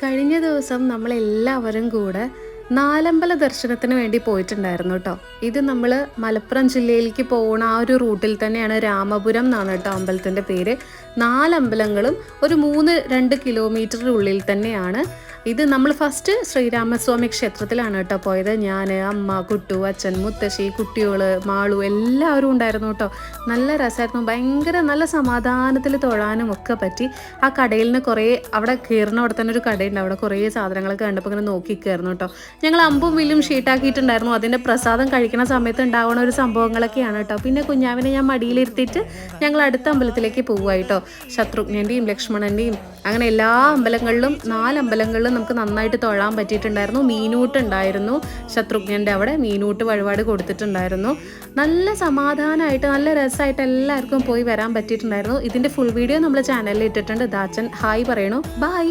കഴിഞ്ഞ ദിവസം നമ്മളെല്ലാവരും കൂടെ നാലമ്പല ദർശനത്തിന് വേണ്ടി പോയിട്ടുണ്ടായിരുന്നു കേട്ടോ. ഇത് നമ്മൾ മലപ്പുറം ജില്ലയിലേക്ക് പോകുന്ന ആ ഒരു റൂട്ടിൽ തന്നെയാണ്. രാമപുരം എന്നാണ് കേട്ടോ അമ്പലത്തിൻ്റെ പേര്. നാലമ്പലങ്ങളും ഒരു 2 കിലോമീറ്ററിനുള്ളിൽ തന്നെയാണ്. ഇത് നമ്മൾ ഫസ്റ്റ് ശ്രീരാമസ്വാമി ക്ഷേത്രത്തിലാണ് കേട്ടോ പോയത്. ഞാൻ, അമ്മ, കുട്ടു, അച്ഛൻ, മുത്തശ്ശി, കുട്ടികൾ, മാളു എല്ലാവരും ഉണ്ടായിരുന്നു കേട്ടോ. നല്ല രസമായിരുന്നു. ഭയങ്കര നല്ല സമാധാനത്തിൽ തൊഴാനും ഒക്കെ പറ്റി. ആ കടയിൽ നിന്ന് കുറേ അവിടെ കയറുന്ന അവിടെ തന്നെ ഒരു കടയുണ്ട്. അവിടെ കുറേ സാധനങ്ങളൊക്കെ കണ്ടപ്പോൾ ഇങ്ങനെ നോക്കിക്കയറുന്നു കേട്ടോ. ഞങ്ങൾ അമ്പും വില്ലും ഷീട്ടാക്കിയിട്ടുണ്ടായിരുന്നു. അതിൻ്റെ പ്രസാദം കഴിക്കുന്ന സമയത്ത് ഉണ്ടാവുന്ന ഒരു സംഭവങ്ങളൊക്കെയാണ് കേട്ടോ. പിന്നെ കുഞ്ഞാവിനെ ഞാൻ മടിയിലിരുത്തിയിട്ട് ഞങ്ങൾ അടുത്ത അമ്പലത്തിലേക്ക് പോകുമായിട്ടോ. ശത്രുഘ്നൻ്റെയും ലക്ഷ്മണൻ്റെയും അങ്ങനെ എല്ലാ അമ്പലങ്ങളിലും 4 അമ്പലങ്ങളിലും നമുക്ക് നന്നായിട്ട് തൊഴാൻ പറ്റിയിട്ടുണ്ടായിരുന്നു. മീനൂട്ട് ഉണ്ടായിരുന്നു. ശത്രുഘ്നൻ്റെ അവിടെ മീനൂട്ട് വഴിപാട് കൊടുത്തിട്ടുണ്ടായിരുന്നു. നല്ല സമാധാനമായിട്ട് നല്ല രസമായിട്ട് എല്ലാവർക്കും പോയി വരാൻ പറ്റിയിട്ടുണ്ടായിരുന്നു. ഇതിൻ്റെ ഫുൾ വീഡിയോ നമ്മൾ ചാനലിൽ ഇട്ടിട്ടുണ്ട്. ദാച്ചൻ ഹായ് പറയണു. ബൈ.